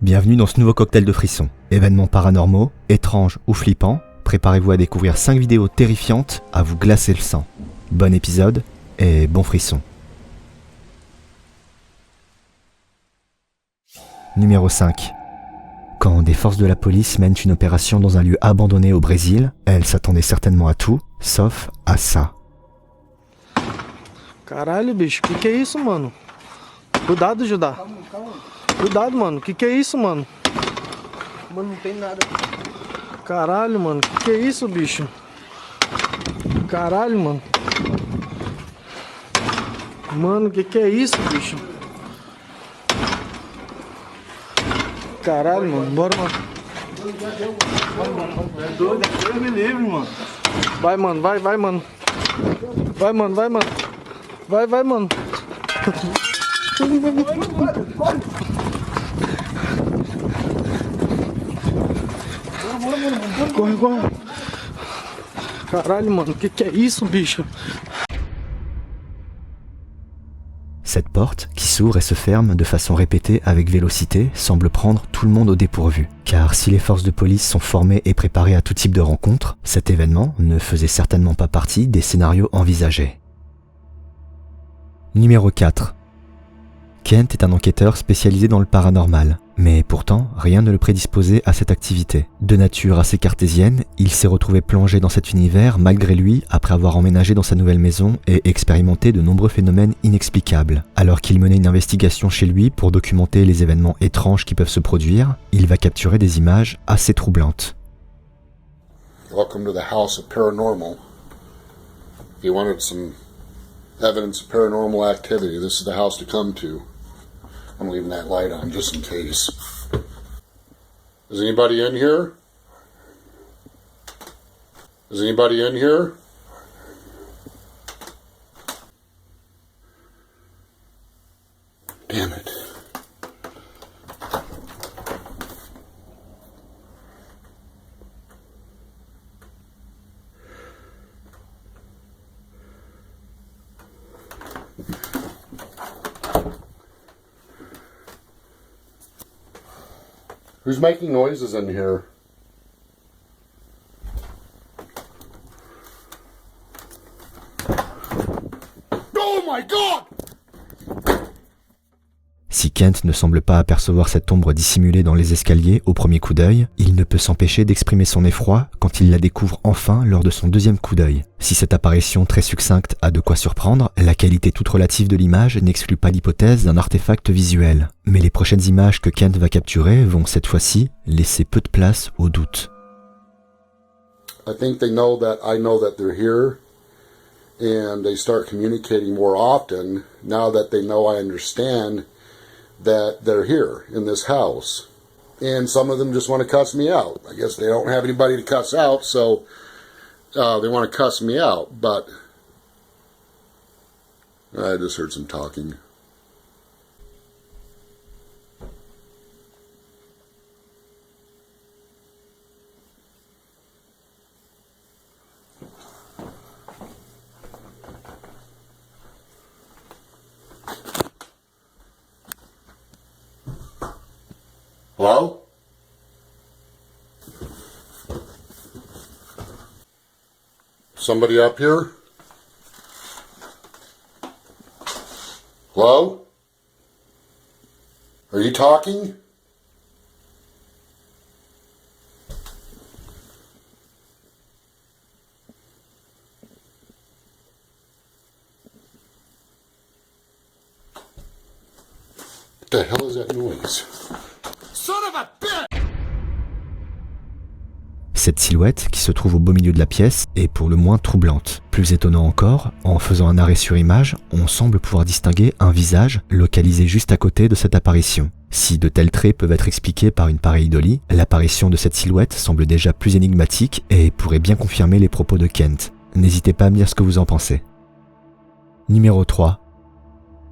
Bienvenue dans ce nouveau cocktail de frissons. Événements paranormaux, étranges ou flippants, préparez-vous à découvrir 5 vidéos terrifiantes à vous glacer le sang. Bon épisode et bon frisson. Numéro 5. Quand des forces de la police mènent une opération dans un lieu abandonné au Brésil, elles s'attendaient certainement à tout, sauf à ça. Caralho, bicho, que é isso, mano? Cuidado, Judá. Cuidado, mano, que é isso, mano? Mano, não tem nada. Caralho, mano, que é isso, bicho? Caralho, mano. Mano, que é isso, bicho? Caralho, mano, bora, mano. É doido, Deus me livre, mano. Vai, mano, vai, mano. Vai, mano, vai, mano. Vai, mano. Corre. Caralho, mano, que é isso, bicho? Cette porte, qui s'ouvre et se ferme de façon répétée avec vélocité, semble prendre tout le monde au dépourvu. Car si les forces de police sont formées et préparées à tout type de rencontres, cet événement ne faisait certainement pas partie des scénarios envisagés. Numéro 4. Kent est un enquêteur spécialisé dans le paranormal, mais pourtant rien ne le prédisposait à cette activité. De nature assez cartésienne, il s'est retrouvé plongé dans cet univers malgré lui après avoir emménagé dans sa nouvelle maison et expérimenté de nombreux phénomènes inexplicables. Alors qu'il menait une investigation chez lui pour documenter les événements étranges qui peuvent se produire, il va capturer des images assez troublantes. Welcome to the House of Paranormal. If you wanted some evidence of paranormal activity, this is the house to come to. I'm leaving that light on just in case. Is anybody in here? Is anybody in here? Damn it. Who's making noises in here? Oh my God! Si Kent ne semble pas apercevoir cette ombre dissimulée dans les escaliers au premier coup d'œil, il ne peut s'empêcher d'exprimer son effroi quand il la découvre enfin lors de son deuxième coup d'œil. Si cette apparition très succincte a de quoi surprendre, la qualité toute relative de l'image n'exclut pas l'hypothèse d'un artefact visuel. Mais les prochaines images que Kent va capturer vont cette fois-ci laisser peu de place au doute. I think they know that I know that they're here, and they start communicating more often now that they know I understand that they're here in this house. And some of them just want to cuss me out. I guess they don't have anybody to cuss out, so they want to cuss me out. But I just heard some talking. Hello? Somebody up here? Hello? Are you talking? What the hell is that noise? Cette silhouette, qui se trouve au beau milieu de la pièce, est pour le moins troublante. Plus étonnant encore, en faisant un arrêt sur image, on semble pouvoir distinguer un visage localisé juste à côté de cette apparition. Si de tels traits peuvent être expliqués par une pareille idolie, l'apparition de cette silhouette semble déjà plus énigmatique et pourrait bien confirmer les propos de Kent. N'hésitez pas à me dire ce que vous en pensez. Numéro 3.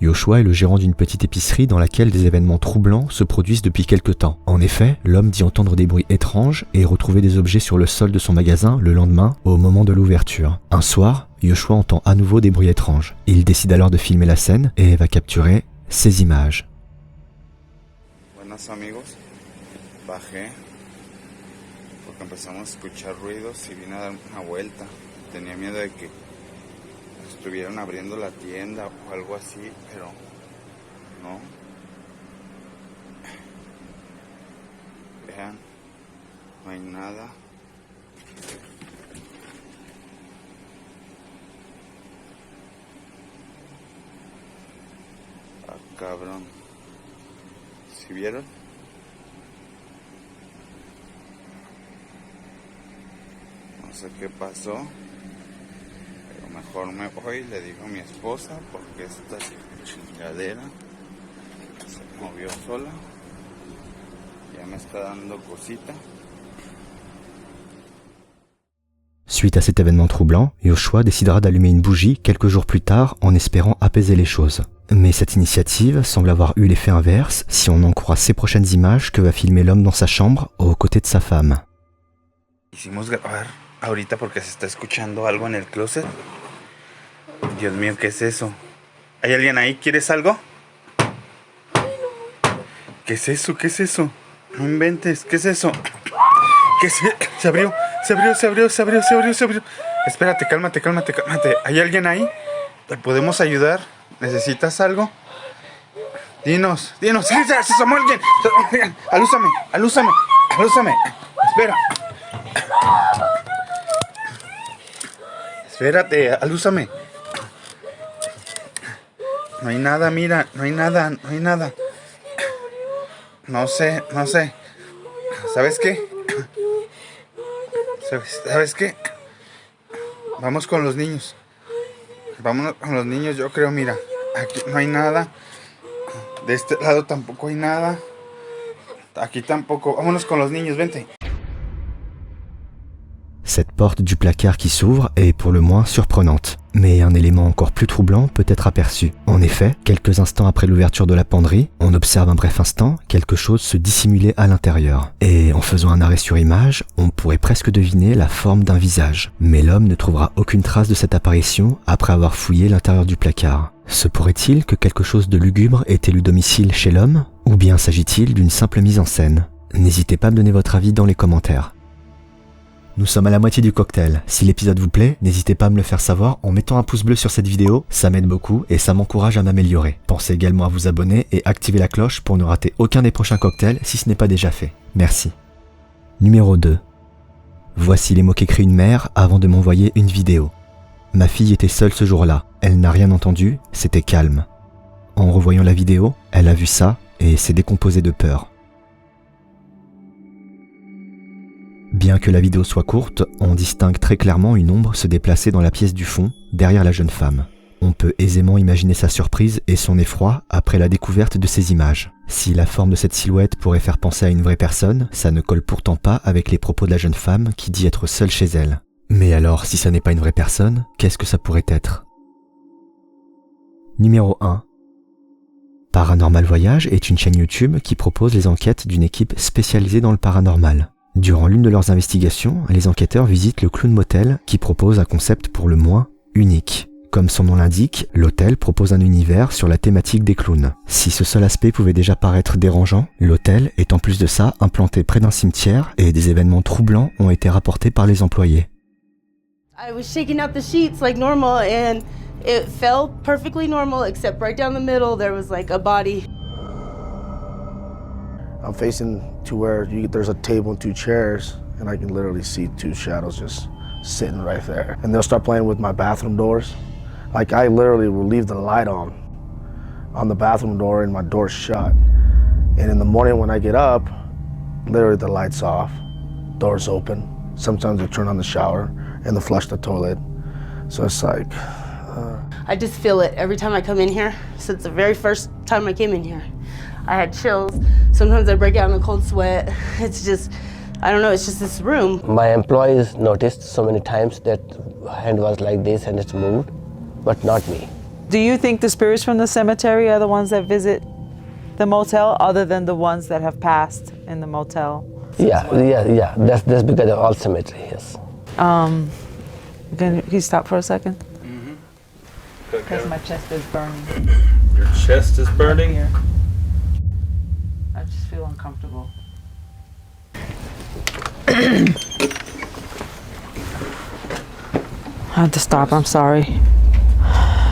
Yoshua est le gérant d'une petite épicerie dans laquelle des événements troublants se produisent depuis quelque temps. En effet, l'homme dit entendre des bruits étranges et retrouver des objets sur le sol de son magasin le lendemain au moment de l'ouverture. Un soir, Yoshua entend à nouveau des bruits étranges. Il décide alors de filmer la scène et va capturer ces images. Buenas amigos, bajé porque empezamos a escuchar ruidos y vine a dar una vuelta. Tenía miedo de que estuvieran abriendo la tienda o algo así, pero no. Vean, no hay nada. Ah, cabrón. ¿Sí vieron? No sé qué pasó, pero mejor me voy, le digo a mi esposa, porque esta chingadera se movió sola. Ya me está dando cosita. Suite à cet événement troublant, Yoshua décidera d'allumer une bougie quelques jours plus tard en espérant apaiser les choses. Mais cette initiative semble avoir eu l'effet inverse si on en croit ces prochaines images que va filmer l'homme dans sa chambre aux côtés de sa femme. Hicimos grabar ahorita porque se está escuchando algo en el closet. Dios mío, ¿qué es eso? ¿Hay alguien ahí? ¿Quieres algo? ¿Qué es eso? ¿Qué es eso? No inventes, ¿qué es eso? ¿Qué es? Se abrió. Espérate, cálmate. ¿Hay alguien ahí? ¿Te podemos ayudar? ¿Necesitas algo? Dinos. ¡Se asomó alguien! ¡Alúzame! Espera. Espérate, alúzame. No hay nada, mira, no hay nada. No sé. ¿Sabes qué? Vamos con los niños. Vámonos con los niños, yo creo, mira. Aquí no hay nada. De este lado tampoco hay nada. Aquí tampoco. Vámonos con los niños, vente. Cette porte du placard qui s'ouvre est pour le moins surprenante, mais un élément encore plus troublant peut être aperçu. En effet, quelques instants après l'ouverture de la penderie, on observe un bref instant quelque chose se dissimuler à l'intérieur. Et en faisant un arrêt sur image, on pourrait presque deviner la forme d'un visage. Mais l'homme ne trouvera aucune trace de cette apparition après avoir fouillé l'intérieur du placard. Se pourrait-il que quelque chose de lugubre ait élu domicile chez l'homme? Ou bien s'agit-il d'une simple mise en scène? N'hésitez pas à me donner votre avis dans les commentaires. Nous sommes à la moitié du cocktail. Si l'épisode vous plaît, n'hésitez pas à me le faire savoir en mettant un pouce bleu sur cette vidéo, ça m'aide beaucoup et ça m'encourage à m'améliorer. Pensez également à vous abonner et activer la cloche pour ne rater aucun des prochains cocktails si ce n'est pas déjà fait. Merci. Numéro 2. Voici les mots qu'écrit une mère avant de m'envoyer une vidéo. Ma fille était seule ce jour-là, elle n'a rien entendu, c'était calme. En revoyant la vidéo, elle a vu ça et s'est décomposée de peur. Bien que la vidéo soit courte, on distingue très clairement une ombre se déplacer dans la pièce du fond, derrière la jeune femme. On peut aisément imaginer sa surprise et son effroi après la découverte de ces images. Si la forme de cette silhouette pourrait faire penser à une vraie personne, ça ne colle pourtant pas avec les propos de la jeune femme qui dit être seule chez elle. Mais alors, si ça n'est pas une vraie personne, qu'est-ce que ça pourrait être? Numéro 1. Paranormal Voyage est une chaîne YouTube qui propose les enquêtes d'une équipe spécialisée dans le paranormal. Durant l'une de leurs investigations, les enquêteurs visitent le Clown Motel qui propose un concept pour le moins unique. Comme son nom l'indique, l'hôtel propose un univers sur la thématique des clowns. Si ce seul aspect pouvait déjà paraître dérangeant, l'hôtel est en plus de ça implanté près d'un cimetière et des événements troublants ont été rapportés par les employés. I was shaking out the sheets like normal and it felt perfectly normal except right down the middle there was like a body. I'm facing to where there's a table and 2 chairs, and I can literally see 2 shadows just sitting right there. And they'll start playing with my bathroom doors. Like I literally will leave the light on the bathroom door and my door's shut. And in the morning when I get up, literally the light's off, door's open. Sometimes they turn on the shower and they flush the toilet. So it's like... I just feel it every time I come in here. Since the very first time I came in here. I had chills. Sometimes I break out in a cold sweat. It's just, I don't know, it's just this room. My employees noticed so many times that hand was like this and it's moved, but not me. Do you think the spirits from the cemetery are the ones that visit the motel, other than the ones that have passed in the motel? Yeah. That's because of all cemetery, yes. Can you stop for a second? Because my chest is burning. Your chest is burning? Here. I just feel comfortable. I had to stop. I'm sorry.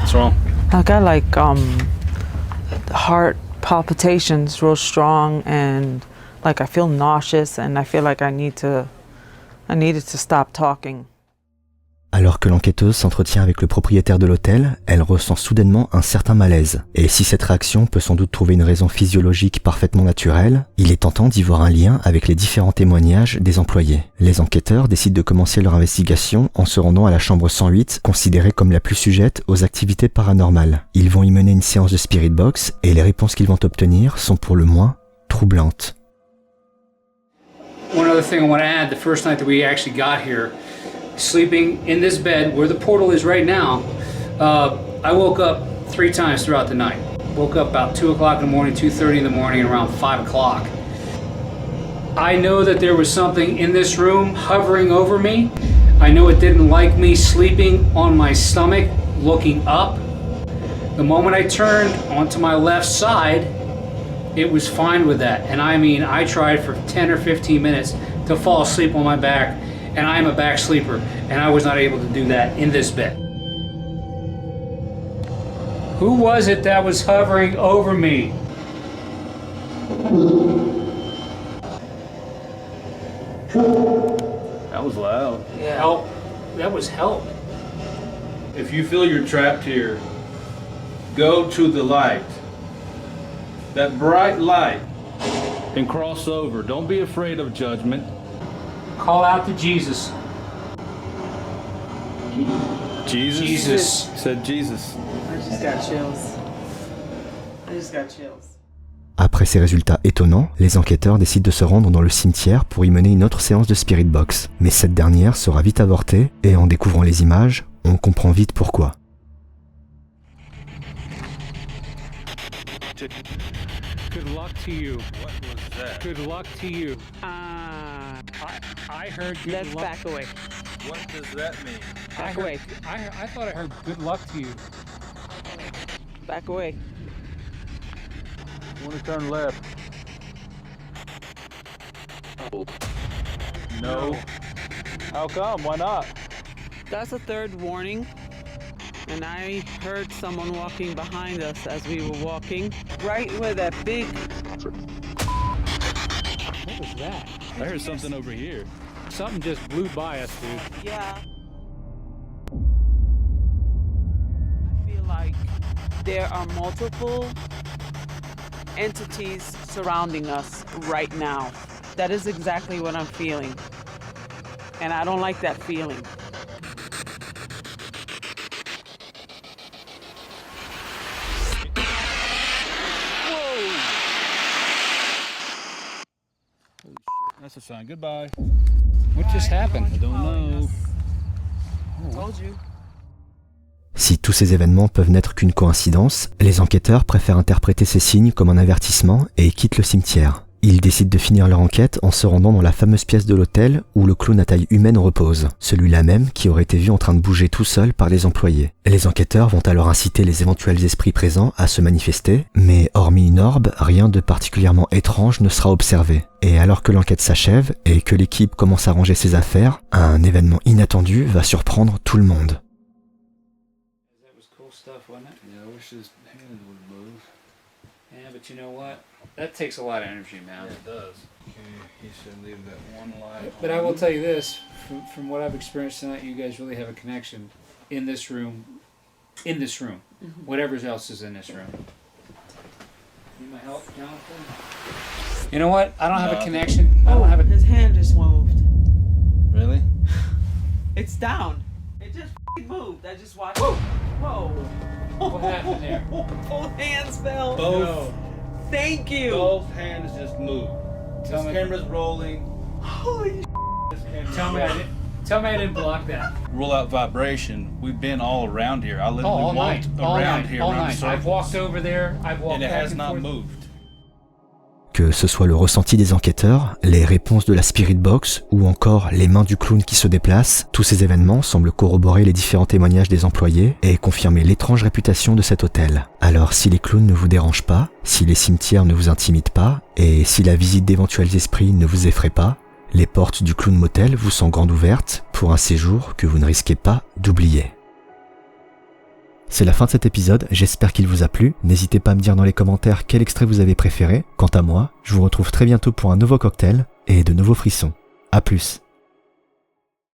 What's wrong? I got like heart palpitations real strong, and like I feel nauseous, and I feel like I needed to stop talking. Alors que l'enquêteuse s'entretient avec le propriétaire de l'hôtel, elle ressent soudainement un certain malaise. Et si cette réaction peut sans doute trouver une raison physiologique parfaitement naturelle, il est tentant d'y voir un lien avec les différents témoignages des employés. Les enquêteurs décident de commencer leur investigation en se rendant à la chambre 108, considérée comme la plus sujette aux activités paranormales. Ils vont y mener une séance de Spirit Box et les réponses qu'ils vont obtenir sont pour le moins troublantes. One other thing I want to add, the first night that we actually got here, sleeping in this bed where the portal is right now, I woke up 3 times throughout the night. Woke up about 2 o'clock in the morning, 2:30 in the morning, and around 5 o'clock. I know that there was something in this room hovering over me. I know it didn't like me sleeping on my stomach, looking up. The moment I turned onto my left side, it was fine with that. And I mean, I tried for 10 or 15 minutes to fall asleep on my back, and I am a back sleeper, and I was not able to do that in this bed. Who was it that was hovering over me? That was loud. Yeah. Help. That was help. If you feel you're trapped here, go to the light. That bright light. And cross over. Don't be afraid of judgment. Call out to Jesus. Jesus? Jesus. Said Jesus. I just got chills. I just got chills. Après ces résultats étonnants, les enquêteurs décident de se rendre dans le cimetière pour y mener une autre séance de Spirit Box. Mais cette dernière sera vite avortée, et en découvrant les images, on comprend vite pourquoi. Good luck to you. What was that? Good luck to you. I heard good Let's luck. back away. What does that mean? Back away. I thought I heard good luck to you. Back away. You want to turn left? No. How come? Why not? That's a third warning. And I heard someone walking behind us as we were walking. Right where that big... What was that? I heard something over here. Something just blew by us, dude. Yeah. I feel like there are multiple entities surrounding us right now. That is exactly what I'm feeling. And I don't like that feeling. That's a sign. Goodbye. What just happened? I don't know. Told you. Si tous ces événements peuvent n'être qu'une coïncidence, les enquêteurs préfèrent interpréter ces signes comme un avertissement et quittent le cimetière. Ils décident de finir leur enquête en se rendant dans la fameuse pièce de l'hôtel où le clown à taille humaine repose, celui-là même qui aurait été vu en train de bouger tout seul par les employés. Les enquêteurs vont alors inciter les éventuels esprits présents à se manifester, mais hormis une orbe, rien de particulièrement étrange ne sera observé. Et alors que l'enquête s'achève et que l'équipe commence à ranger ses affaires, un événement inattendu va surprendre tout le monde. That was cool stuff, wasn't it? Yeah, I wish his hand would move. Yeah, but you know what? That takes a lot of energy, man. Yeah, it does. Okay, he should leave that one light But on. I will tell you this, from what I've experienced tonight, you guys really have a connection in this room. Whatever else is in this room. Need my help, Jonathan? You know what? I don't have a connection. I don't have a... His hand just moved. Really? It's down. It just moved. I just watched it. Whoa. What happened there? Both hands fell. Both. Thank you. Both hands just moved. Tell This me- camera's rolling. Holy This camera's Tell me I didn't block that. Rule out vibration. We've been all around here. I Oh, literally all night. walked All around night. here All around night. circles. I've walked over there. I've walked and it back has and not forth. moved. Que ce soit le ressenti des enquêteurs, les réponses de la Spirit Box ou encore les mains du clown qui se déplacent, tous ces événements semblent corroborer les différents témoignages des employés et confirmer l'étrange réputation de cet hôtel. Alors si les clowns ne vous dérangent pas, si les cimetières ne vous intimident pas, et si la visite d'éventuels esprits ne vous effraie pas, les portes du Clown Motel vous sont grandes ouvertes pour un séjour que vous ne risquez pas d'oublier. C'est la fin de cet épisode, j'espère qu'il vous a plu. N'hésitez pas à me dire dans les commentaires quel extrait vous avez préféré. Quant à moi, je vous retrouve très bientôt pour un nouveau cocktail et de nouveaux frissons. A plus.